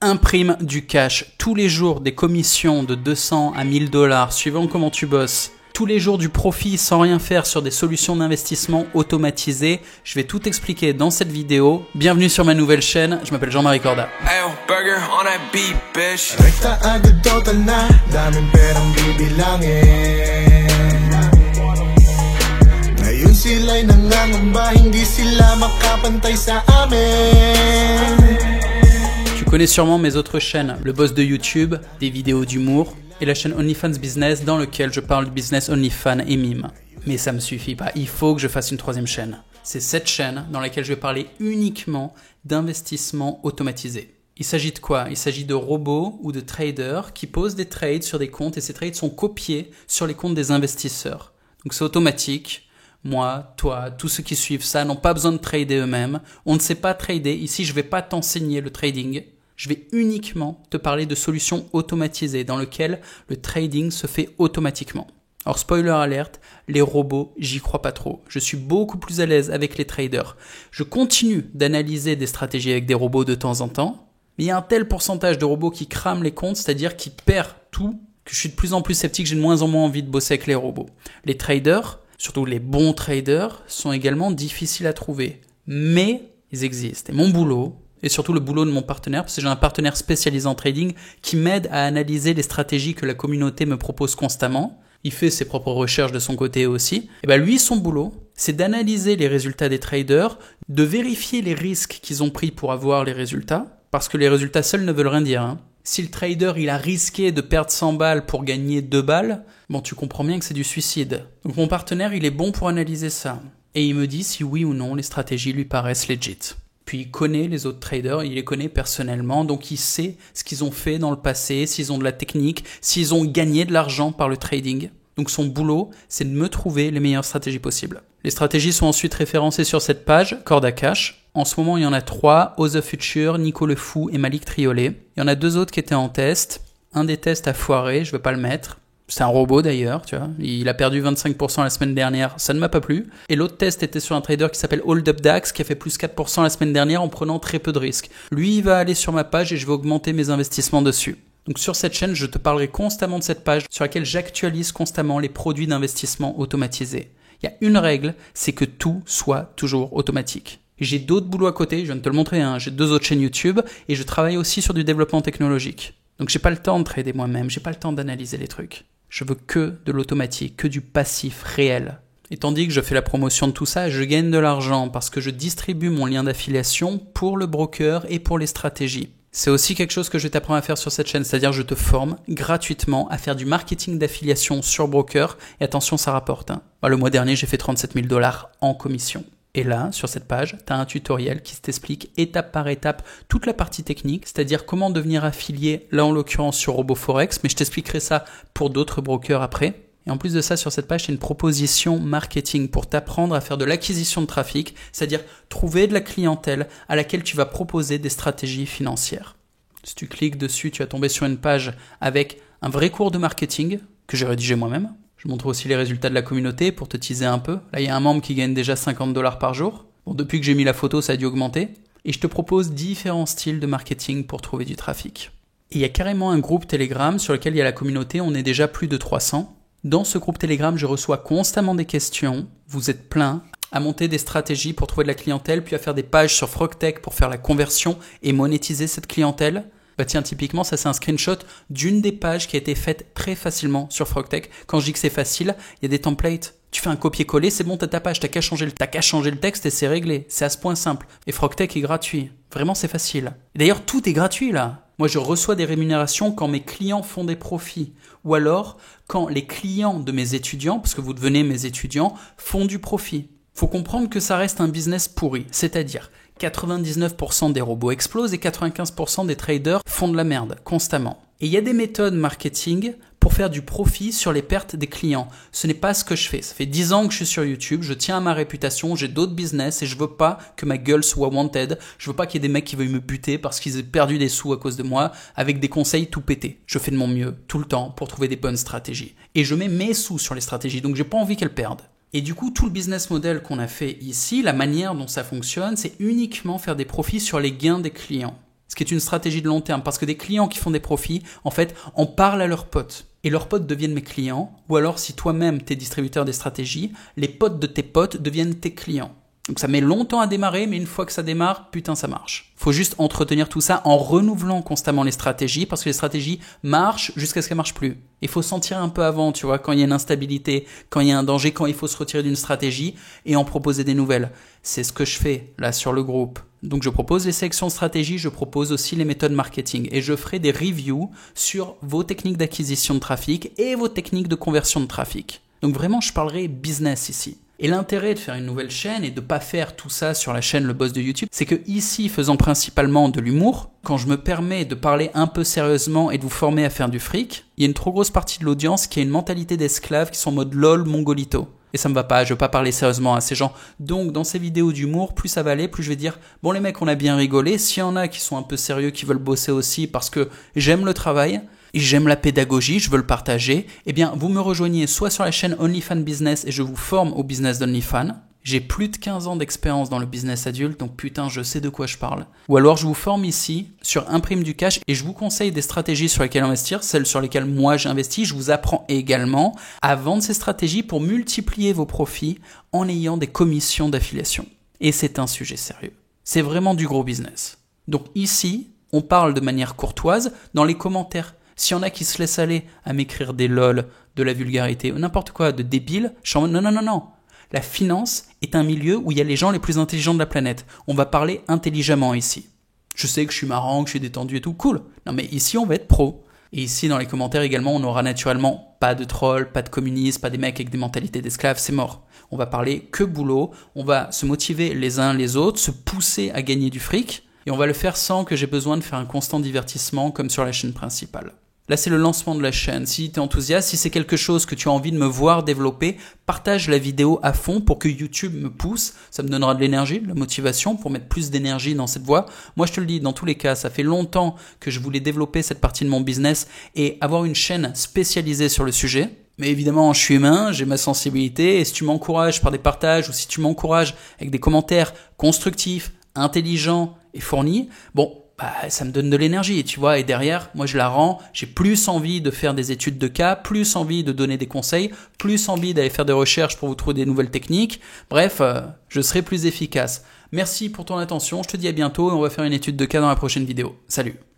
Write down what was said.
Imprime du cash tous les jours, des commissions de 200 à 1000 dollars, suivant comment tu bosses. Tous les jours du profit sans rien faire sur des solutions d'investissement automatisées. Je vais tout expliquer dans cette vidéo. Bienvenue sur ma nouvelle chaîne, je m'appelle Jean-Marie Corda. Sila'y nangangamba, hindi sila makapantay sa amin. Tu connais sûrement mes autres chaînes, le boss de YouTube, des vidéos d'humour, et la chaîne OnlyFans Business dans laquelle je parle de business OnlyFans et mime. Mais ça me suffit pas, il faut que je fasse une troisième chaîne. C'est cette chaîne dans laquelle je vais parler uniquement d'investissement automatisé. Il s'agit de quoi? Il s'agit de robots ou de traders qui posent des trades sur des comptes et ces trades sont copiés sur les comptes des investisseurs. Donc c'est automatique. Moi, toi, tous ceux qui suivent ça n'ont pas besoin de trader eux-mêmes. On ne sait pas trader. Ici, je ne vais pas t'enseigner le trading. Je vais uniquement te parler de solutions automatisées dans lesquelles le trading se fait automatiquement. Alors, spoiler alert, les robots, j'y crois pas trop. Je suis beaucoup plus à l'aise avec les traders. Je continue d'analyser des stratégies avec des robots de temps en temps. Mais il y a un tel pourcentage de robots qui crament les comptes, c'est-à-dire qui perdent tout, que je suis de plus en plus sceptique. J'ai de moins en moins envie de bosser avec les robots. Les traders, surtout les bons traders, sont également difficiles à trouver. Mais ils existent. Et mon boulot, et surtout le boulot de mon partenaire, parce que j'ai un partenaire spécialisé en trading qui m'aide à analyser les stratégies que la communauté me propose constamment. Il fait ses propres recherches de son côté aussi. Et ben lui, son boulot, c'est d'analyser les résultats des traders, de vérifier les risques qu'ils ont pris pour avoir les résultats, parce que les résultats seuls ne veulent rien dire, hein. Si le trader, il a risqué de perdre 100 balles pour gagner 2 balles, bon, tu comprends bien que c'est du suicide. Donc mon partenaire, il est bon pour analyser ça. Et il me dit si oui ou non les stratégies lui paraissent legit. Puis il connaît les autres traders, il les connaît personnellement, donc il sait ce qu'ils ont fait dans le passé, s'ils ont de la technique, s'ils ont gagné de l'argent par le trading. Donc son boulot, c'est de me trouver les meilleures stratégies possibles. Les stratégies sont ensuite référencées sur cette page, Corda Cash. En ce moment, il y en a 3, Oz the Future, Nico Le Fou et Malik Triolet. Il y en a 2 autres qui étaient en test. Un des tests a foiré, je vais pas le mettre. C'est un robot d'ailleurs, tu vois. Il a perdu 25% la semaine dernière, ça ne m'a pas plu. Et l'autre test était sur un trader qui s'appelle Hold Up Dax, qui a fait plus 4% la semaine dernière en prenant très peu de risques. Lui, il va aller sur ma page et je vais augmenter mes investissements dessus. Donc sur cette chaîne, je te parlerai constamment de cette page sur laquelle j'actualise constamment les produits d'investissement automatisés. Il y a une règle, c'est que tout soit toujours automatique. J'ai d'autres boulots à côté, je viens de te le montrer, hein. J'ai 2 autres chaînes YouTube et je travaille aussi sur du développement technologique. Donc j'ai pas le temps de trader moi-même, j'ai pas le temps d'analyser les trucs. Je veux que de l'automatique, que du passif réel. Et tandis que je fais la promotion de tout ça, je gagne de l'argent parce que je distribue mon lien d'affiliation pour le broker et pour les stratégies. C'est aussi quelque chose que je vais t'apprendre à faire sur cette chaîne, c'est-à-dire je te forme gratuitement à faire du marketing d'affiliation sur broker. Et attention, ça rapporte, hein. Le mois dernier, j'ai fait 37 000 $ en commission. Et là, sur cette page, tu as un tutoriel qui t'explique étape par étape toute la partie technique, c'est-à-dire comment devenir affilié, là en l'occurrence sur RoboForex, mais je t'expliquerai ça pour d'autres brokers après. Et en plus de ça, sur cette page, c'est une proposition marketing pour t'apprendre à faire de l'acquisition de trafic, c'est-à-dire trouver de la clientèle à laquelle tu vas proposer des stratégies financières. Si tu cliques dessus, tu vas tomber sur une page avec un vrai cours de marketing que j'ai rédigé moi-même. Je montre aussi les résultats de la communauté pour te teaser un peu. Là, il y a un membre qui gagne déjà 50 $ par jour. Bon, depuis que j'ai mis la photo, ça a dû augmenter. Et je te propose différents styles de marketing pour trouver du trafic. Et il y a carrément un groupe Telegram sur lequel il y a la communauté. On est déjà plus de 300. Dans ce groupe Telegram, je reçois constamment des questions. Vous êtes plein à monter des stratégies pour trouver de la clientèle, puis à faire des pages sur FrogTech pour faire la conversion et monétiser cette clientèle. Bah tiens, typiquement, ça c'est un screenshot d'une des pages qui a été faite très facilement sur FrogTech. Quand je dis que c'est facile, il y a des templates. Tu fais un copier-coller, c'est bon, t'as ta page, t'as qu'à changer le texte et c'est réglé. C'est à ce point simple. Et FrogTech est gratuit. Vraiment, c'est facile. Et d'ailleurs, tout est gratuit là. Moi, je reçois des rémunérations quand mes clients font des profits. Ou alors, quand les clients de mes étudiants, parce que vous devenez mes étudiants, font du profit. Faut comprendre que ça reste un business pourri. C'est-à-dire 99% des robots explosent et 95% des traders font de la merde constamment. Et il y a des méthodes marketing pour faire du profit sur les pertes des clients. Ce n'est pas ce que je fais. Ça fait 10 ans que je suis sur YouTube, je tiens à ma réputation, j'ai d'autres business et je veux pas que ma gueule soit wanted. Je veux pas qu'il y ait des mecs qui veuillent me buter parce qu'ils aient perdu des sous à cause de moi avec des conseils tout pétés. Je fais de mon mieux tout le temps pour trouver des bonnes stratégies. Et je mets mes sous sur les stratégies, donc j'ai pas envie qu'elles perdent. Et du coup, tout le business model qu'on a fait ici, la manière dont ça fonctionne, c'est uniquement faire des profits sur les gains des clients. ce qui est une stratégie de long terme, parce que des clients qui font des profits, en fait, en parlent à leurs potes. Et leurs potes deviennent mes clients, ou alors si toi-même t'es distributeur des stratégies, les potes de tes potes deviennent tes clients. Donc ça met longtemps à démarrer, mais une fois que ça démarre, putain ça marche. Faut juste entretenir tout ça en renouvelant constamment les stratégies, parce que les stratégies marchent jusqu'à ce qu'elles marchent plus. Il faut sentir un peu avant, tu vois, quand il y a une instabilité, quand il y a un danger, quand il faut se retirer d'une stratégie et en proposer des nouvelles. C'est ce que je fais là sur le groupe. Donc je propose les sélections de stratégies, je propose aussi les méthodes marketing et je ferai des reviews sur vos techniques d'acquisition de trafic et vos techniques de conversion de trafic. Donc vraiment, je parlerai business ici. Et l'intérêt de faire une nouvelle chaîne et de pas faire tout ça sur la chaîne Le Boss de YouTube, c'est que ici, faisant principalement de l'humour, quand je me permets de parler un peu sérieusement et de vous former à faire du fric, il y a une trop grosse partie de l'audience qui a une mentalité d'esclave qui sont en mode lol mongolito. Et ça me va pas, je veux pas parler sérieusement à ces gens. Donc dans ces vidéos d'humour, plus ça va aller, plus je vais dire, bon les mecs on a bien rigolé, s'il y en a qui sont un peu sérieux, qui veulent bosser aussi parce que j'aime le travail, et j'aime la pédagogie, je veux le partager, eh bien vous me rejoignez soit sur la chaîne OnlyFans Business et je vous forme au business d'OnlyFans. J'ai plus de 15 ans d'expérience dans le business adulte, donc putain, je sais de quoi je parle. Ou alors je vous forme ici sur Imprime du Cash et je vous conseille des stratégies sur lesquelles investir, celles sur lesquelles moi j'investis. Je vous apprends également à vendre ces stratégies pour multiplier vos profits en ayant des commissions d'affiliation. Et c'est un sujet sérieux. C'est vraiment du gros business. Donc ici, on parle de manière courtoise dans les commentaires. S'il y en a qui se laissent aller à m'écrire des lol, de la vulgarité ou n'importe quoi, de débile, je suis en mode non. La finance est un milieu où il y a les gens les plus intelligents de la planète. On va parler intelligemment ici. Je sais que je suis marrant, que je suis détendu et tout, cool. Non mais ici on va être pro. Et ici dans les commentaires également, on aura naturellement pas de trolls, pas de communistes, pas des mecs avec des mentalités d'esclaves, c'est mort. On va parler que boulot, on va se motiver les uns les autres, se pousser à gagner du fric, et on va le faire sans que j'ai besoin de faire un constant divertissement comme sur la chaîne principale. Là, c'est le lancement de la chaîne. Si tu es enthousiaste, si c'est quelque chose que tu as envie de me voir développer, partage la vidéo à fond pour que YouTube me pousse. Ça me donnera de l'énergie, de la motivation pour mettre plus d'énergie dans cette voie. Moi, je te le dis, dans tous les cas, ça fait longtemps que je voulais développer cette partie de mon business et avoir une chaîne spécialisée sur le sujet. Mais évidemment, je suis humain, j'ai ma sensibilité et si tu m'encourages par des partages ou si tu m'encourages avec des commentaires constructifs, intelligents et fournis, bon, ça me donne de l'énergie, tu vois, et derrière, moi je la rends, j'ai plus envie de faire des études de cas, plus envie de donner des conseils, plus envie d'aller faire des recherches pour vous trouver des nouvelles techniques, bref, je serai plus efficace. Merci pour ton attention, je te dis à bientôt et on va faire une étude de cas dans la prochaine vidéo. Salut!